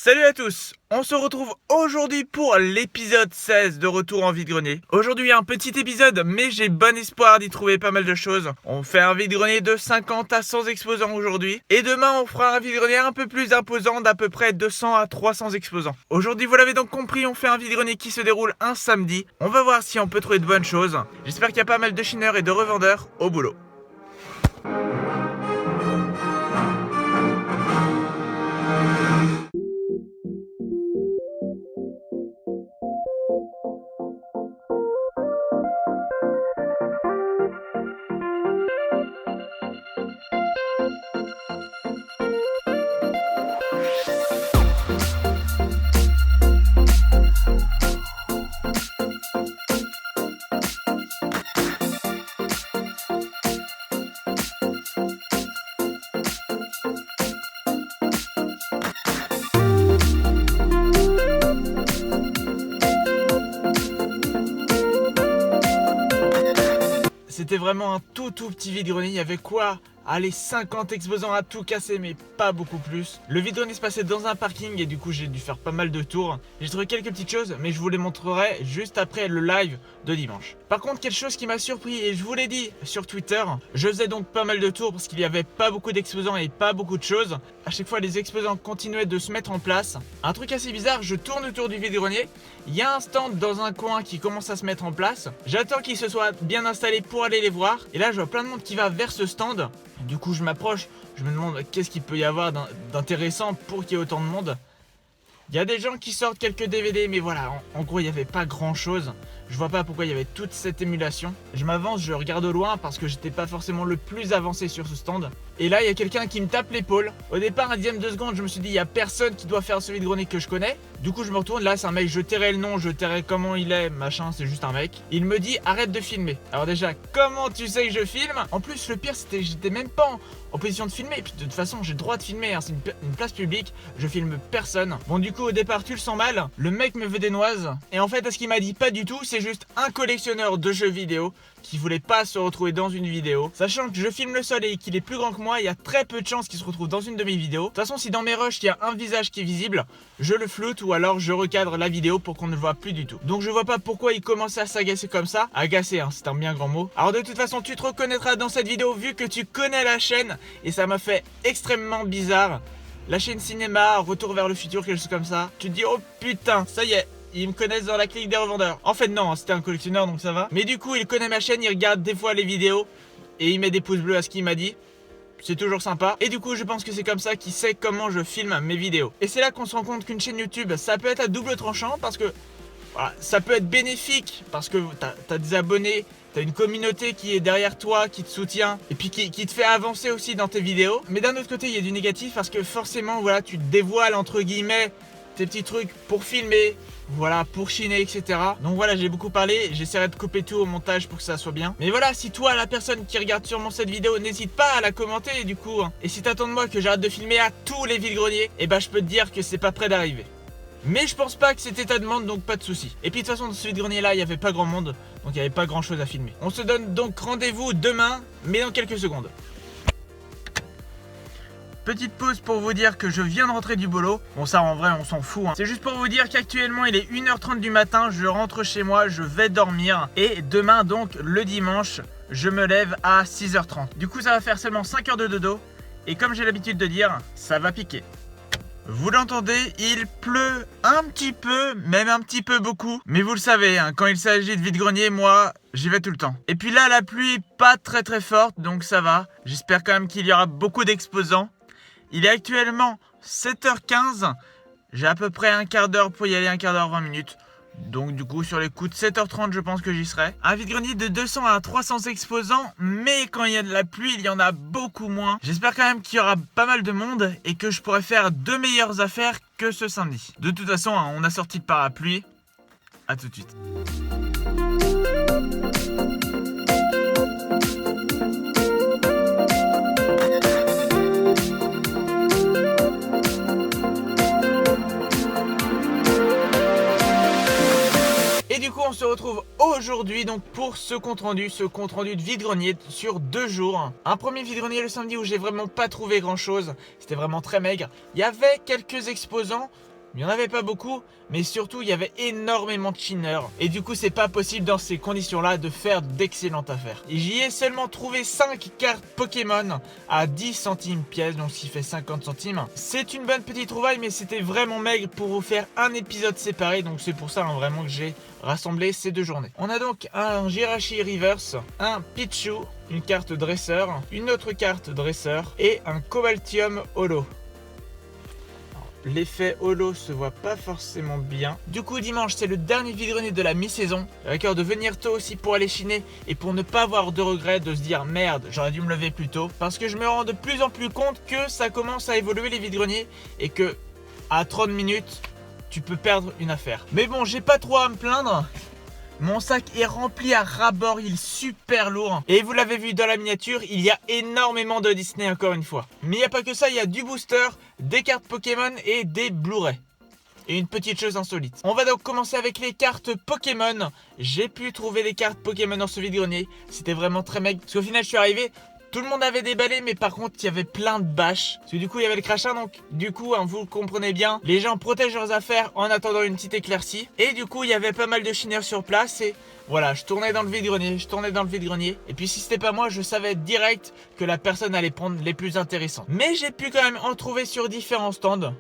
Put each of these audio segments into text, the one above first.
Salut à tous, on se retrouve aujourd'hui pour l'épisode 16 de Retour en vide-grenier. Aujourd'hui un petit épisode, mais j'ai bon espoir d'y trouver pas mal de choses. On fait un vide-grenier de 50 à 100 exposants aujourd'hui. Et demain on fera un vide-grenier un peu plus imposant d'à peu près 200 à 300 exposants. Aujourd'hui vous l'avez donc compris, on fait un vide-grenier qui se déroule un samedi. On va voir si on peut trouver de bonnes choses. J'espère qu'il y a pas mal de chineurs et de revendeurs au boulot. C'était vraiment un tout petit vide-grenier, il y avait quoi? Allez, 50 exposants à tout casser, mais pas beaucoup plus. Le vide-grenier se passait dans un parking et du coup j'ai dû faire pas mal de tours. J'ai trouvé quelques petites choses, mais je vous les montrerai juste après le live de dimanche. Par contre, quelque chose qui m'a surpris, et je vous l'ai dit sur Twitter, je faisais donc pas mal de tours parce qu'il y avait pas beaucoup d'exposants et pas beaucoup de choses. À chaque fois, les exposants continuaient de se mettre en place. Un truc assez bizarre, je tourne autour du vide-grenier. Il y a un stand dans un coin qui commence à se mettre en place. J'attends qu'il se soit bien installé pour aller les voir. Et là, je vois plein de monde qui va vers ce stand. Du coup, je m'approche, je me demande qu'est-ce qu'il peut y avoir d'intéressant pour qu'il y ait autant de monde. Il y a des gens qui sortent quelques DVD, mais voilà, en gros, il n'y avait pas grand-chose. Je vois pas pourquoi il y avait toute cette émulation. Je m'avance, je regarde au loin parce que j'étais pas forcément le plus avancé sur ce stand. Et là, il y a quelqu'un qui me tape l'épaule. Au départ, un dixième de seconde, je me suis dit, il y a personne qui doit faire ce vide-grenier que je connais. Du coup, je me retourne, là, c'est un mec, je tairai le nom, je tairai comment il est, machin, c'est juste un mec. Il me dit, arrête de filmer. Alors déjà, comment tu sais que je filme? En plus, le pire, c'était que j'étais même pas en position de filmer. Et puis de toute façon, j'ai le droit de filmer, hein. C'est une place publique, je filme personne. Bon, du coup, au départ, tu le sens mal. Le mec me veut des noises. Et en fait, à ce qu'il m'a dit pas du tout, c'est juste un collectionneur de jeux vidéo qui voulait pas se retrouver dans une vidéo. Sachant que je filme le sol et qu'il est plus grand que moi, il y a très peu de chances qu'il se retrouve dans une de mes vidéos. De toute façon, si dans mes rushs il y a un visage qui est visible, je le floute ou alors je recadre la vidéo pour qu'on ne le voit plus du tout. Donc je vois pas pourquoi il commençait à s'agacer comme ça. Agacer, hein, c'est un bien grand mot. Alors de toute façon, tu te reconnaîtras dans cette vidéo vu que tu connais la chaîne et ça m'a fait extrêmement bizarre. La chaîne cinéma, Retour vers le futur, quelque chose comme ça. Tu te dis, oh putain, ça y est, ils me connaissent dans la clique des revendeurs. En fait non, c'était un collectionneur donc ça va. Mais du coup il connaît ma chaîne, il regarde des fois les vidéos et il met des pouces bleus à ce qu'il m'a dit. C'est toujours sympa. Et du coup je pense que c'est comme ça qu'il sait comment je filme mes vidéos. Et c'est là qu'on se rend compte qu'une chaîne YouTube ça peut être à double tranchant parce que voilà, ça peut être bénéfique parce que t'as des abonnés, t'as une communauté qui est derrière toi, qui te soutient et puis qui te fait avancer aussi dans tes vidéos. Mais d'un autre côté il y a du négatif parce que forcément voilà, tu te dévoiles entre guillemets tes petits trucs pour filmer, voilà, pour chiner, etc. Donc voilà, j'ai beaucoup parlé, j'essaierai de couper tout au montage pour que ça soit bien. Mais voilà, si toi, la personne qui regarde sûrement cette vidéo, n'hésite pas à la commenter du coup. Et si t'attends de moi que j'arrête de filmer à tous les vide-greniers, et bah je peux te dire que c'est pas près d'arriver. Mais je pense pas que c'était ta demande, donc pas de soucis. Et puis de toute façon, dans ce vide-grenier là, il y avait pas grand monde, donc il y avait pas grand chose à filmer. On se donne donc rendez-vous demain, mais dans quelques secondes. Petite pause pour vous dire que je viens de rentrer du boulot. Bon ça en vrai on s'en fout hein. C'est juste pour vous dire qu'actuellement il est 1h30 du matin. Je rentre chez moi, je vais dormir. Et demain donc le dimanche, je me lève à 6h30. Du coup ça va faire seulement 5 heures de dodo. Et comme j'ai l'habitude de dire, ça va piquer. Vous l'entendez, il pleut un petit peu, même un petit peu beaucoup. Mais vous le savez, hein, quand il s'agit de vide-grenier, moi, j'y vais tout le temps. Et puis là, la pluie est pas très forte, donc ça va. J'espère quand même qu'il y aura beaucoup d'exposants. Il est actuellement 7h15. J'ai à peu près un quart d'heure pour y aller, un quart d'heure, 20 minutes. Donc du coup, sur les coups de 7h30, je pense que j'y serai. Un vide-grenier de 200 à 300 exposants, mais quand il y a de la pluie, il y en a beaucoup moins. J'espère quand même qu'il y aura pas mal de monde et que je pourrai faire de meilleures affaires que ce samedi. De toute façon, hein, on a sorti le parapluie. A tout de suite. on se retrouve aujourd'hui donc pour ce compte rendu de vide-grenier sur 2 jours. Un premier vide-grenier le samedi où j'ai vraiment pas trouvé grand chose, c'était vraiment très maigre. Il y avait quelques exposants, il n'y en avait pas beaucoup, mais surtout il y avait énormément de chineurs. Et du coup c'est pas possible dans ces conditions là de faire d'excellentes affaires. J'y ai seulement trouvé 5 cartes Pokémon à 10 centimes pièce, donc ce qui fait 50 centimes. C'est une bonne petite trouvaille, mais c'était vraiment maigre pour vous faire un épisode séparé, donc c'est pour ça vraiment que j'ai rassemblé ces 2 journées. On a donc un Jirachi Reverse, un Pichu, une carte dresseur, une autre carte dresseur et un Cobaltium Holo. L'effet holo se voit pas forcément bien. Du coup dimanche c'est le dernier vide-grenier de la mi-saison. J'ai à cœur de venir tôt aussi pour aller chiner et pour ne pas avoir de regrets de se dire merde j'aurais dû me lever plus tôt. Parce que je me rends de plus en plus compte que ça commence à évoluer les vide-greniers et que à 30 minutes tu peux perdre une affaire. Mais bon j'ai pas trop à me plaindre. Mon sac est rempli à ras-bord, il est super lourd. Et vous l'avez vu dans la miniature, il y a énormément de Disney encore une fois. Mais il n'y a pas que ça, il y a du booster, des cartes Pokémon et des Blu-ray. Et une petite chose insolite. On va donc commencer avec les cartes Pokémon. J'ai pu trouver des cartes Pokémon dans ce vide-grenier. C'était vraiment très maigre. Parce qu'au final, je suis arrivé... Tout le monde avait déballé, mais par contre, il y avait plein de bâches. Parce que du coup, il y avait le crachin, donc du coup, vous le comprenez bien, les gens protègent leurs affaires en attendant une petite éclaircie. Et du coup, il y avait pas mal de chineurs sur place et voilà, je tournais dans le vide-grenier, Et puis si c'était pas moi, je savais direct que la personne allait prendre les plus intéressants. Mais j'ai pu quand même en trouver sur différents stands.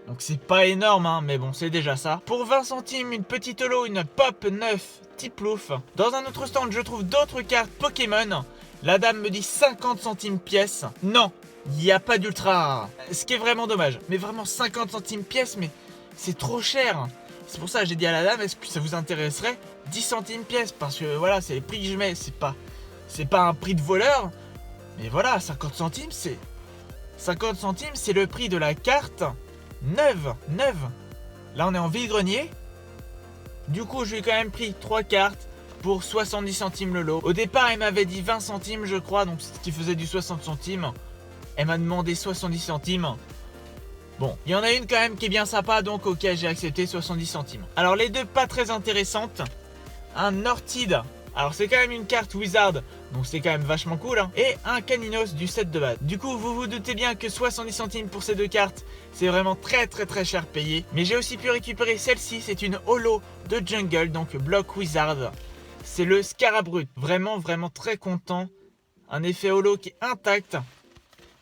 Donc c'est pas énorme, hein, mais bon, c'est déjà ça. Pour 20 centimes, une petite holo, une pop 9, Tiplouf. Dans un autre stand, je trouve d'autres cartes Pokémon. La dame me dit 50 centimes pièce. Non, il n'y a pas d'ultra rare. Ce qui est vraiment dommage. Mais vraiment 50 centimes pièce, mais c'est trop cher. C'est pour ça que j'ai dit à la dame, est-ce que ça vous intéresserait 10 centimes pièce? Parce que voilà, c'est les prix que je mets. C'est pas un prix de voleur. Mais voilà, 50 centimes, c'est... 50 centimes, c'est le prix de la carte neuve. Là, on est en vide-grenier. Du coup, je lui ai quand même pris 3 cartes. Pour 70 centimes le lot. Au départ, elle m'avait dit 20 centimes, je crois, donc ce qui faisait du 60 centimes. Elle m'a demandé 70 centimes. Bon, il y en a une quand même qui est bien sympa, donc ok, j'ai accepté 70 centimes. Alors, les deux pas très intéressantes. Un Ortide. Alors, c'est quand même une carte Wizard, donc c'est quand même vachement cool. Hein. Et un Caninos du set de base. Du coup, vous vous doutez bien que 70 centimes pour ces 2 cartes, c'est vraiment très cher payé. Mais j'ai aussi pu récupérer celle-ci, c'est une holo de Jungle, donc bloc Wizard. C'est le Scarabrut, vraiment très content. Un effet holo qui est intact.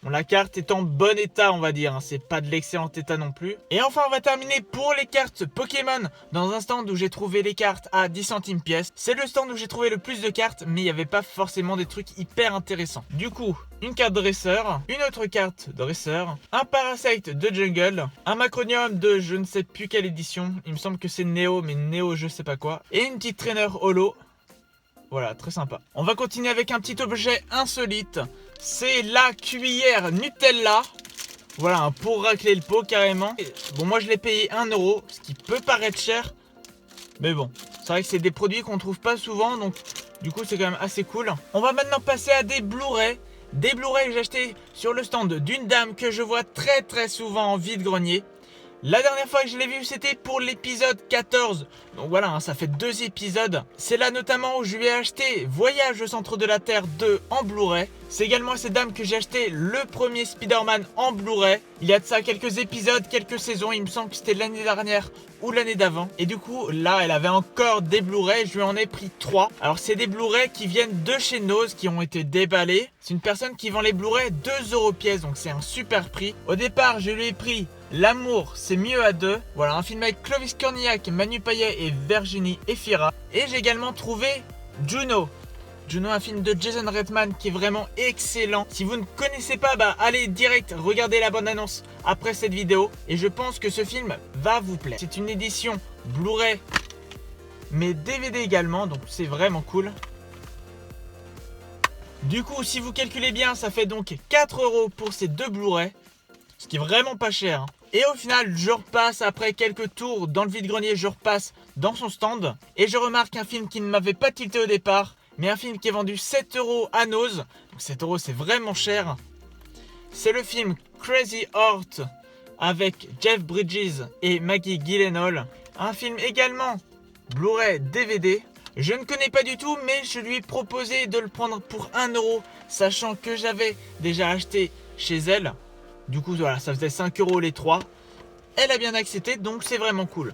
Bon, la carte est en bon état, on va dire, hein. C'est pas de l'excellent état non plus. Et enfin, on va terminer pour les cartes Pokémon dans un stand où j'ai trouvé les cartes à 10 centimes pièce. C'est le stand où j'ai trouvé le plus de cartes, mais il n'y avait pas forcément des trucs hyper intéressants. Du coup, une carte dresseur, une autre carte dresseur, un Parasite de Jungle, un Macronium de je ne sais plus quelle édition. Il me semble que c'est Neo, mais Neo je sais pas quoi. Et une petite trainer holo. Voilà, très sympa. On va continuer avec un petit objet insolite. C'est la cuillère Nutella. Voilà, pour racler le pot carrément. Bon, moi je l'ai payé 1 €, ce qui peut paraître cher. Mais bon, c'est vrai que c'est des produits qu'on trouve pas souvent, donc du coup c'est quand même assez cool. On va maintenant passer à des Blu-ray. Des Blu-ray que j'ai acheté sur le stand d'une dame que je vois très souvent en vide-grenier. La dernière fois que je l'ai vu, c'était pour l'épisode 14. Donc voilà, hein, ça fait 2 épisodes. C'est là notamment où je lui ai acheté Voyage au centre de la Terre 2 en Blu-ray. C'est également à cette dame que j'ai acheté le premier Spider-Man en Blu-ray. Il y a de ça quelques épisodes, quelques saisons. Il me semble que c'était l'année dernière ou l'année d'avant. Et du coup, là, elle avait encore des Blu-ray. Je lui en ai pris 3. Alors, c'est des Blu-ray qui viennent de chez Nose, qui ont été déballés. C'est une personne qui vend les Blu-ray 2 € pièce. Donc, c'est un super prix. Au départ, je lui ai pris L'amour, c'est mieux à 2. Voilà, un film avec Clovis Cornillac, Manu Payet et Virginie Efira. Et j'ai également trouvé Juno. Juno, un film de Jason Reitman qui est vraiment excellent. Si vous ne connaissez pas, allez direct regarder la bande-annonce après cette vidéo. Et je pense que ce film va vous plaire. C'est une édition Blu-ray, mais DVD également, donc c'est vraiment cool. Du coup, si vous calculez bien, ça fait donc 4 € pour ces 2 Blu-ray. Ce qui est vraiment pas cher. Hein. Et au final, je repasse après quelques tours dans le vide-grenier, je repasse dans son stand. Et je remarque un film qui ne m'avait pas tilté au départ, mais un film qui est vendu 7 € à Nose. Donc 7 € c'est vraiment cher. C'est le film Crazy Heart avec Jeff Bridges et Maggie Gyllenhaal. Un film également Blu-ray DVD. Je ne connais pas du tout, mais je lui ai proposé de le prendre pour 1 euro, sachant que j'avais déjà acheté chez elle. Du coup, voilà, ça faisait 5 euros les 3. Elle a bien accepté, donc c'est vraiment cool.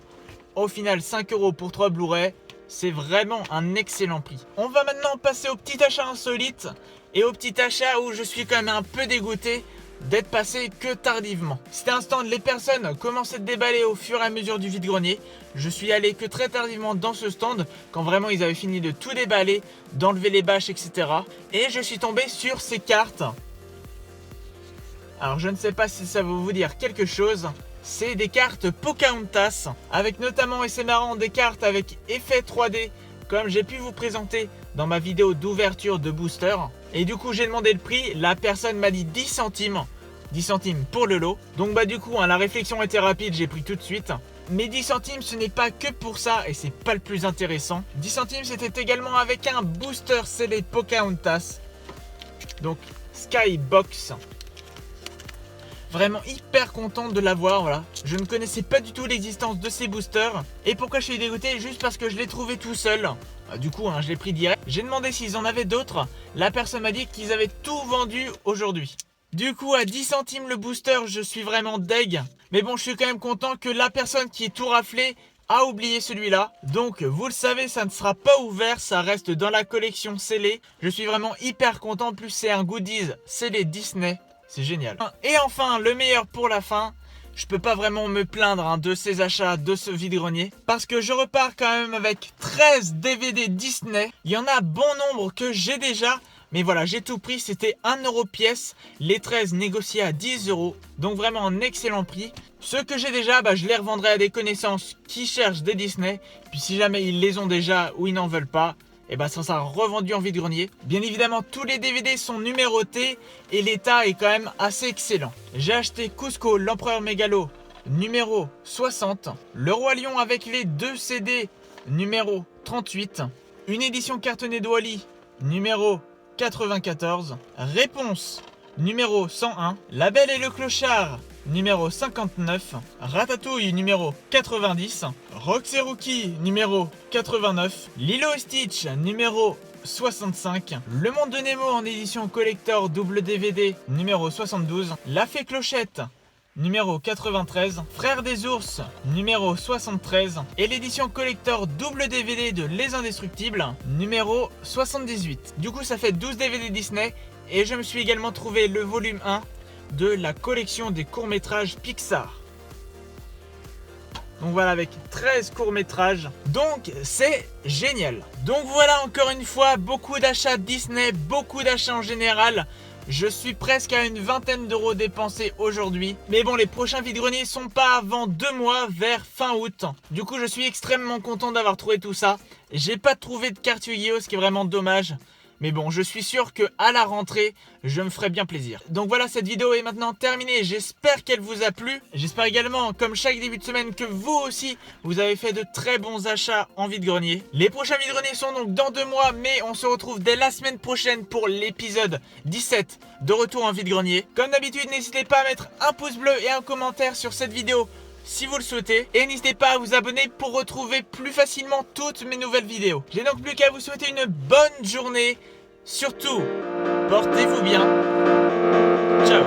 Au final, 5 euros pour 3 Blu-ray, c'est vraiment un excellent prix. On va maintenant passer au petit achat insolite et au petit achat où je suis quand même un peu dégoûté d'être passé que tardivement. C'était un stand, les personnes commençaient de déballer au fur et à mesure du vide-grenier. Je suis allé que très tardivement dans ce stand, quand vraiment ils avaient fini de tout déballer, d'enlever les bâches, etc. Et je suis tombé sur ces cartes. Alors je ne sais pas si ça va vous dire quelque chose. C'est des cartes Pocahontas, avec notamment, et c'est marrant, des cartes avec effet 3D, comme j'ai pu vous présenter dans ma vidéo d'ouverture de booster. Et du coup j'ai demandé le prix, la personne m'a dit 10 centimes. 10 centimes pour le lot. Donc bah du coup la réflexion était rapide, j'ai pris tout de suite. Mais 10 centimes ce n'est pas que pour ça et c'est pas le plus intéressant. 10 centimes c'était également avec un booster scellé Pocahontas. Donc Skybox. Vraiment hyper content de l'avoir, voilà. Je ne connaissais pas du tout l'existence de ces boosters. Et pourquoi je suis dégoûté? Juste parce que je l'ai trouvé tout seul. Du coup, je l'ai pris direct. J'ai demandé s'ils en avaient d'autres. La personne m'a dit qu'ils avaient tout vendu aujourd'hui. Du coup, à 10 centimes le booster, je suis vraiment deg. Mais bon, je suis quand même content que la personne qui est tout raflé a oublié celui-là. Donc, vous le savez, ça ne sera pas ouvert. Ça reste dans la collection scellée. Je suis vraiment hyper content. En plus, c'est un goodies scellé Disney. C'est génial. Et enfin, le meilleur pour la fin. Je peux pas vraiment me plaindre de ces achats, de ce vide-grenier. Parce que je repars quand même avec 13 DVD Disney. Il y en a bon nombre que j'ai déjà. Mais voilà, j'ai tout pris. C'était 1 euro pièce. Les 13 négociés à 10 euros. Donc vraiment un excellent prix. Ceux que j'ai déjà, je les revendrai à des connaissances qui cherchent des Disney. Puis si jamais ils les ont déjà ou ils n'en veulent pas, et ça sera revendu en vide-grenier. Bien évidemment, tous les DVD sont numérotés et l'état est quand même assez excellent. J'ai acheté Cusco, l'Empereur Mégalo, numéro 60. Le Roi Lion avec les 2 CD, numéro 38. Une édition cartonnée de Wall-E, numéro 94. Réponse, numéro 101. La Belle et le Clochard, numéro 59, Ratatouille numéro 90, Rox et Rookie numéro 89, Lilo et Stitch numéro 65, Le Monde de Nemo en édition collector double DVD numéro 72, La Fée Clochette numéro 93, Frères des Ours numéro 73 et l'édition collector double DVD de Les Indestructibles numéro 78. Du coup ça fait 12 DVD Disney et je me suis également trouvé le volume 1 de la collection des courts-métrages Pixar. Donc voilà, avec 13 courts-métrages. Donc c'est génial. Donc voilà, encore une fois, beaucoup d'achats Disney, beaucoup d'achats en général. Je suis presque à une vingtaine d'euros dépensés aujourd'hui. Mais bon, les prochains vide-greniers sont pas avant 2 mois, vers fin août. Du coup, je suis extrêmement content d'avoir trouvé tout ça. J'ai pas trouvé de carte Yu-Gi-Oh, ce qui est vraiment dommage. Mais bon, je suis sûr qu'à la rentrée, je me ferai bien plaisir. Donc voilà, cette vidéo est maintenant terminée. J'espère qu'elle vous a plu. J'espère également, comme chaque début de semaine, que vous aussi, vous avez fait de très bons achats en vide-grenier. Les prochains vide-greniers sont donc dans 2 mois, mais on se retrouve dès la semaine prochaine pour l'épisode 17 de Retour en vide-grenier. Comme d'habitude, n'hésitez pas à mettre un pouce bleu et un commentaire sur cette vidéo si vous le souhaitez. Et n'hésitez pas à vous abonner pour retrouver plus facilement toutes mes nouvelles vidéos. J'ai donc plus qu'à vous souhaiter une bonne journée. Surtout, portez-vous bien. Ciao.